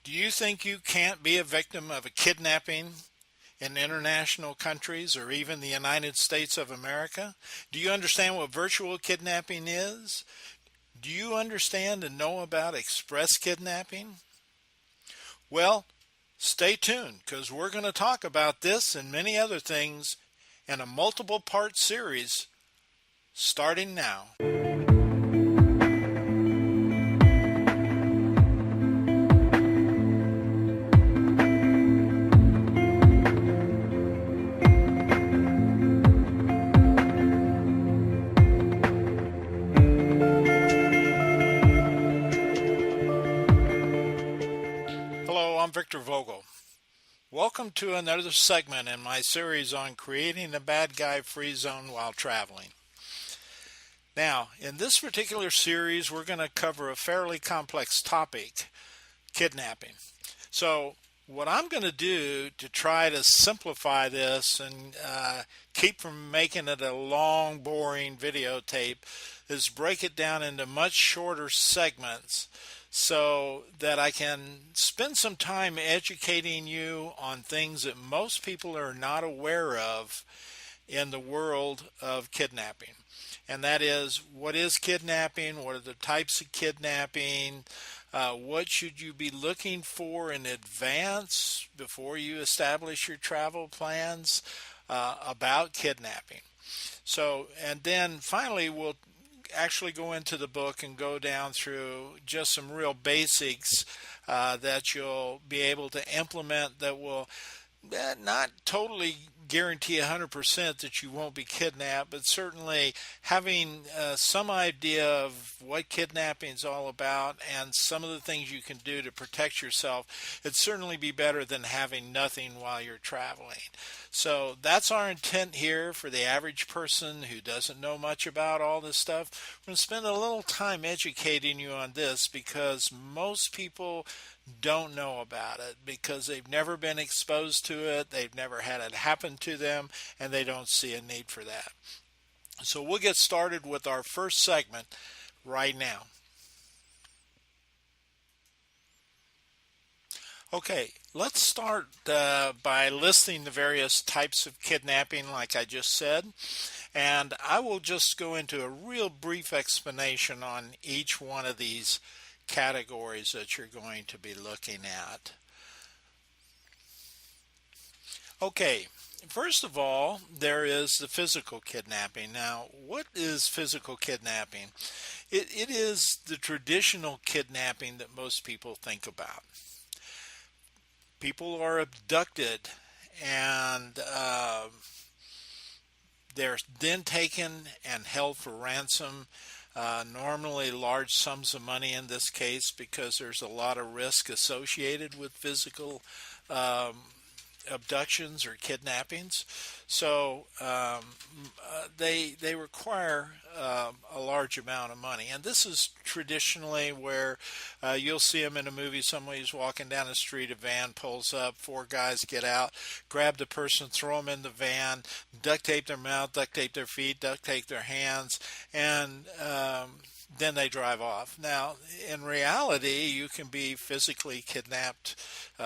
Do you think you can't be a victim of a kidnapping in international countries or even the United States of America? Do you understand what virtual kidnapping is? Do you understand and know about express kidnapping? Well, stay tuned because we're going to talk about this and many other things in a multiple part series starting now. Hello, I'm Victor Vogel. Welcome to another segment in my series on creating a bad guy free zone while traveling. Now, in this particular series, we're going to cover a fairly complex topic, kidnapping. So, what I'm going to do to try to simplify this and keep from making it a long, boring videotape is break it down into much shorter segments so that I can spend some time educating you on things that most people are not aware of in the world of kidnapping. And that is, what is kidnapping? What are the types of kidnapping? What should you be looking for in advance before you establish your travel plans about kidnapping? So, and then finally, we'll actually go into the book and go down through just some real basics that you'll be able to implement that will not totally guarantee 100% that you won't be kidnapped, but certainly having some idea of what kidnapping is all about and some of the things you can do to protect yourself, it'd certainly be better than having nothing while you're traveling. So that's our intent here for the average person who doesn't know much about all this stuff. We're going to spend a little time educating you on this because most people don't know about it because they've never been exposed to it, they've never had it happen to them, and they don't see a need for that. So we'll get started with our first segment right now. Okay, let's start by listing the various types of kidnapping like I just said, and I will just go into a real brief explanation on each one of these categories that you're going to be looking at. Okay, first of all, there is the physical kidnapping. Now, what is physical kidnapping? It is the traditional kidnapping that most people think about. People are abducted and they're then taken and held for ransom. Normally large sums of money in this case because there's a lot of risk associated with physical abductions or kidnappings. So they require a large amount of money. And this is traditionally where you'll see them in a movie. Somebody's walking down the street, a van pulls up, four guys get out, grab the person, throw them in the van, duct tape their mouth, duct tape their feet, duct tape their hands, and then they drive off. Now, in reality, you can be physically kidnapped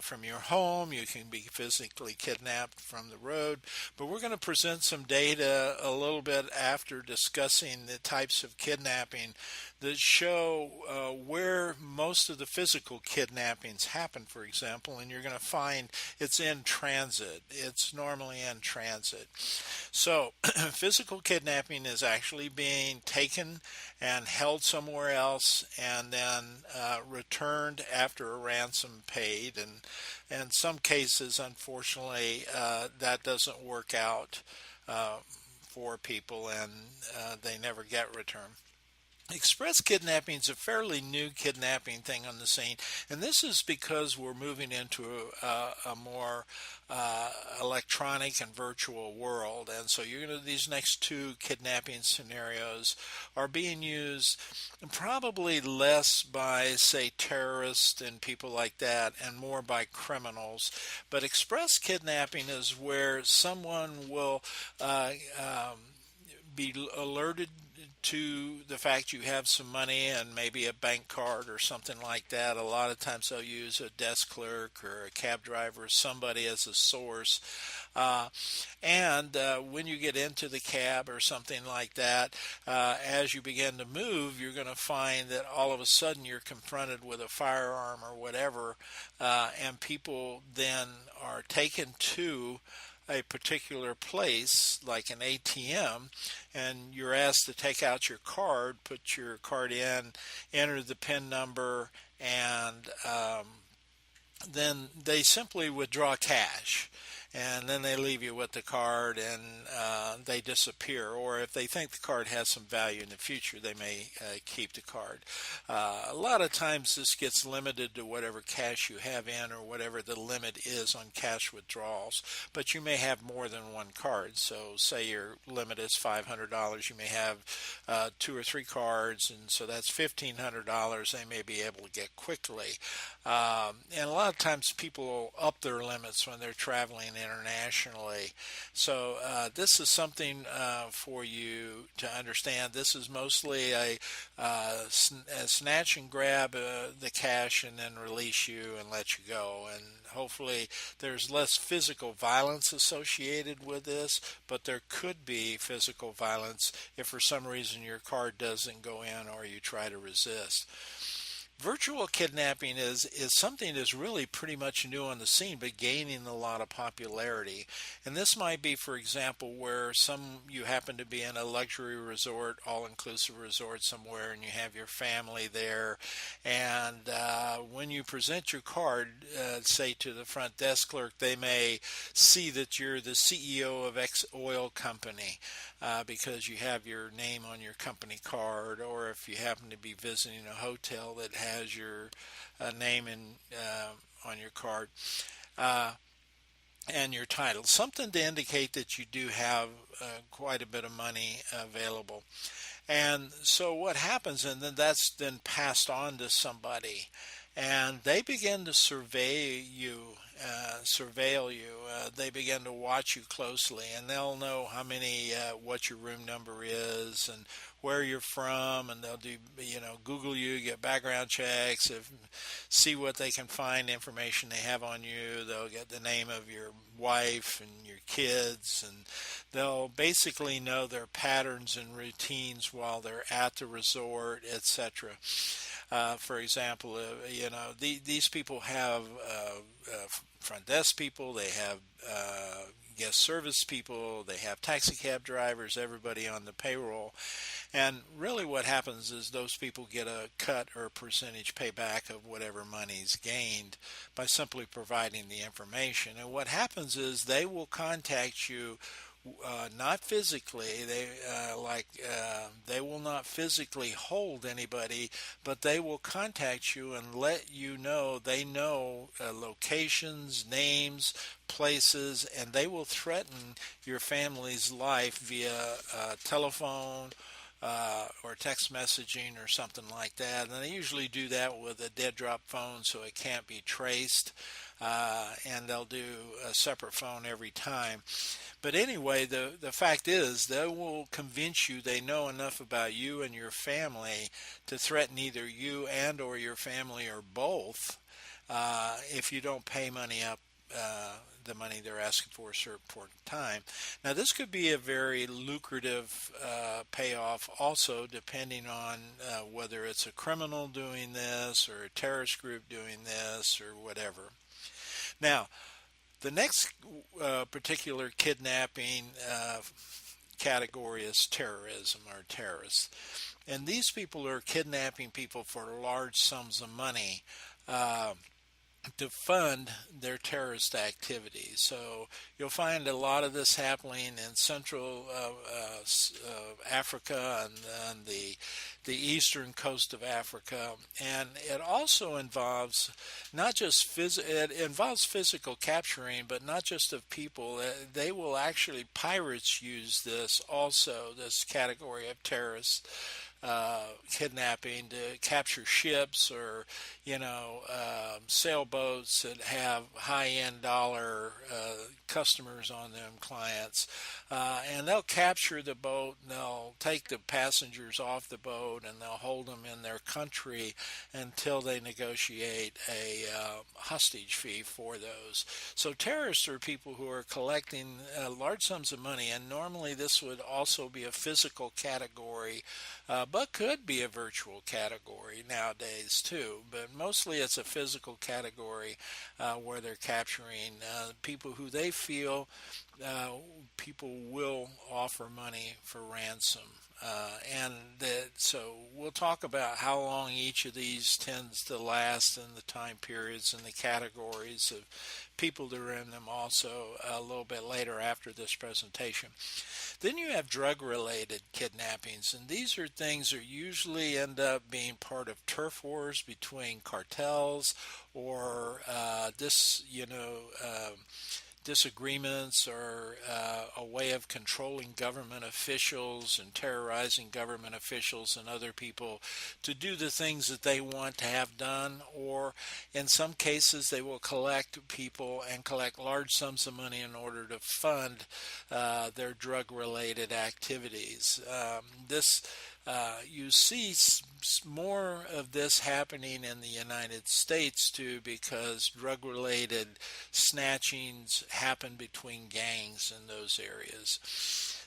from your home. You can be physically kidnapped from the road. But we're going to present some data a little bit after discussing the types of kidnapping that show where most of the physical kidnappings happen, for example, and you're going to find it's in transit. It's normally in transit. So physical kidnapping is actually being taken and held somewhere else and then returned after a ransom paid. And in some cases, unfortunately, that doesn't work out for people and they never get returned. Express kidnapping is a fairly new kidnapping thing on the scene, and this is because we're moving into a more electronic and virtual world. And so these next two kidnapping scenarios are being used probably less by, say, terrorists and people like that, and more by criminals. But express kidnapping is where someone will be alerted to the fact you have some money and maybe a bank card or something like that. A lot of times they'll use a desk clerk or a cab driver or somebody as a source. Uh, and when you get into the cab or something like that, as you begin to move, you're going to find that all of a sudden you're confronted with a firearm or whatever, and people then are taken to a particular place like an ATM, and you're asked to take out your card, put your card in, enter the PIN number, and then they simply withdraw cash. And then they leave you with the card, and they disappear. Or if they think the card has some value in the future, they may keep the card. A lot of times this gets limited to whatever cash you have in or whatever the limit is on cash withdrawals. But you may have more than one card. So say your limit is $500, you may have 2 or 3 cards, and so that's $1,500 they may be able to get quickly. And a lot of times people up their limits when they're traveling internationally. So this is something for you to understand. This is mostly a snatch and grab the cash and then release you and let you go. And hopefully there's less physical violence associated with this, but there could be physical violence if for some reason your card doesn't go in or you try to resist. Virtual kidnapping is something that's really pretty much new on the scene, but gaining a lot of popularity. And this might be, for example, where you happen to be in a luxury resort, all-inclusive resort somewhere, and you have your family there. And when you present your card, say to the front desk clerk, they may see that you're the CEO of X oil company because you have your name on your company card, or if you happen to be visiting a hotel that has your name on your card and your title, something to indicate that you do have quite a bit of money available. And so what happens, and then that's then passed on to somebody, and they begin to surveil you. They begin to watch you closely, and they'll know what your room number is and where you're from, and they'll do, Google you, get background checks, see what they can find, information they have on you. They'll get the name of your wife and your kids, and they'll basically know their patterns and routines while they're at the resort, etc. For example, these people have front desk people, they have guest service people, they have taxi cab drivers, everybody on the payroll. And really what happens is those people get a cut or a percentage payback of whatever money's gained by simply providing the information. And what happens is they will contact you not physically. They will not physically hold anybody, but they will contact you and let you know. They know locations, names, places, and they will threaten your family's life via telephone or text messaging or something like that. And they usually do that with a dead drop phone so it can't be traced. And they'll do a separate phone every time. But anyway, the fact is they will convince you they know enough about you and your family to threaten either you and or your family or both if you don't pay money up, the money they're asking for a certain point in time. Now, this could be a very lucrative payoff also, depending on whether it's a criminal doing this or a terrorist group doing this or whatever. Now, the next particular kidnapping category is terrorism or terrorists. And these people are kidnapping people for large sums of money to fund their terrorist activities. So you'll find a lot of this happening in Central Africa and the eastern coast of Africa, and it also involves not just physical capturing, but not just of people. They will actually, pirates use this also, this category of terrorists. kidnapping to capture ships or sailboats that have high-end dollar customers on them, clients, and they'll capture the boat and they'll take the passengers off the boat and they'll hold them in their country until they negotiate a hostage fee for those. So terrorists are people who are collecting large sums of money, and normally this would also be a physical category, but could be a virtual category nowadays too. But mostly it's a physical category where they're capturing people who they feel people will offer money for ransom. So we'll talk about how long each of these tends to last and the time periods and the categories of people that are in them also a little bit later after this presentation. Then you have drug-related kidnappings, and these are things that usually end up being part of turf wars between cartels or disagreements or a way of controlling government officials and terrorizing government officials and other people to do the things that they want to have done, or in some cases they will collect people and collect large sums of money in order to fund their drug-related activities. You see more of this happening in the United States too, because drug-related snatchings happen between gangs in those areas.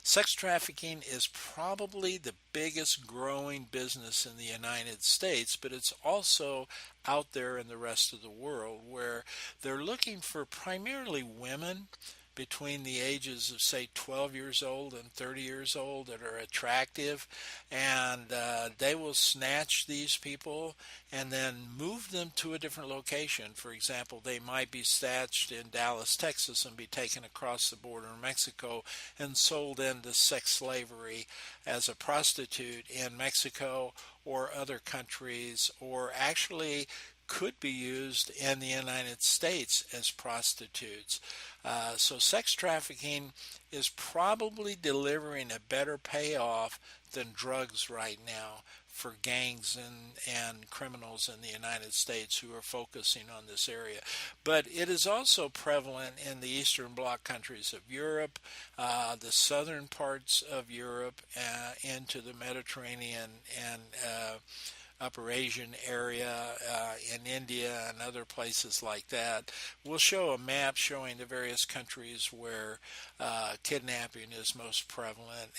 Sex trafficking is probably the biggest growing business in the United States, but it's also out there in the rest of the world where they're looking for primarily women between the ages of, say, 12 years old and 30 years old that are attractive, and they will snatch these people and then move them to a different location. For example, they might be snatched in Dallas, Texas, and be taken across the border in Mexico and sold into sex slavery as a prostitute in Mexico or other countries, or actually could be used in the United States as prostitutes. So sex trafficking is probably delivering a better payoff than drugs right now for gangs and criminals in the United States who are focusing on this area. But it is also prevalent in the Eastern Bloc countries of Europe, the southern parts of Europe, into the Mediterranean and Upper Asian area, in India and other places like that. We'll show a map showing the various countries where kidnapping is most prevalent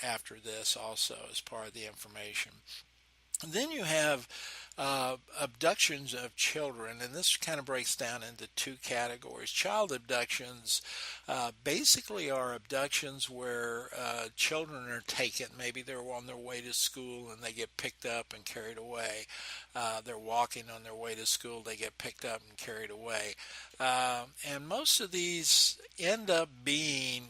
after this also as part of the information. And then you have abductions of children, and this kind of breaks down into two categories. Child abductions basically are abductions where children are taken. Maybe they're on their way to school and they get picked up and carried away. They're walking on their way to school, they get picked up and carried away. And most of these end up being,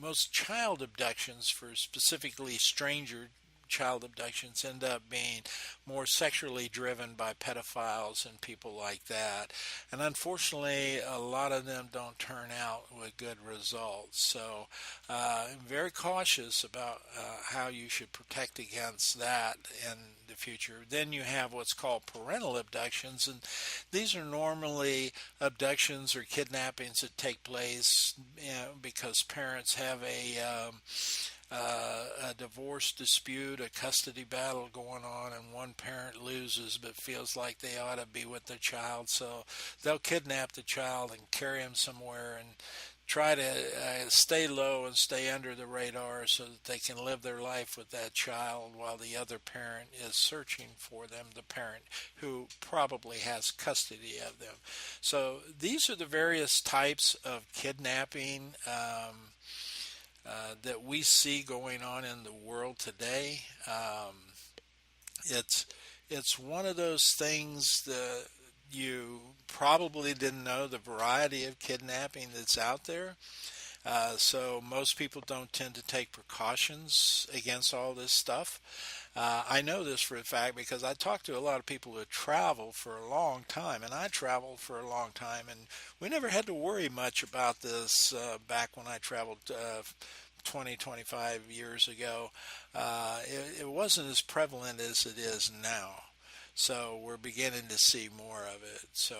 most child abductions, for specifically stranger child abductions, end up being more sexually driven by pedophiles and people like that. And unfortunately, a lot of them don't turn out with good results. So I'm very cautious about how you should protect against that in the future. Then you have what's called parental abductions, and these are normally abductions or kidnappings that take place because parents have a divorce dispute, a custody battle going on, and one parent loses but feels like they ought to be with the child, so they'll kidnap the child and carry him somewhere and try to stay low and stay under the radar so that they can live their life with that child while the other parent is searching for them, the parent who probably has custody of them. So these are the various types of kidnapping that we see going on in the world today. It's one of those things that you probably didn't know, the variety of kidnapping that's out there. So most people don't tend to take precautions against all this stuff. I know this for a fact because I talk to a lot of people who travel for a long time, and I traveled for a long time, and we never had to worry much about this back when I traveled 20, 25 years ago, it wasn't as prevalent as it is now. So we're beginning to see more of it. So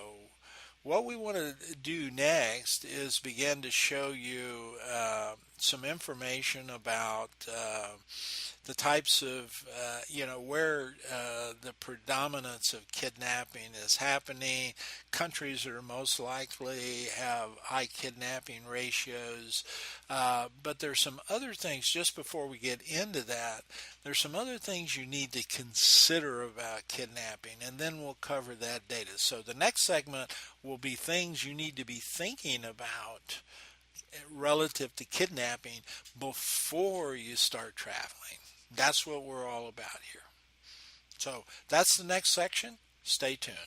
what we want to do next is begin to show you some information about the types of, where the predominance of kidnapping is happening, countries that are most likely have high kidnapping ratios. But there's some other things just before we get into that. There's some other things you need to consider about kidnapping, and then we'll cover that data. So the next segment will be things you need to be thinking about relative to kidnapping before you start traveling. That's what we're all about here. So that's the next section. Stay tuned.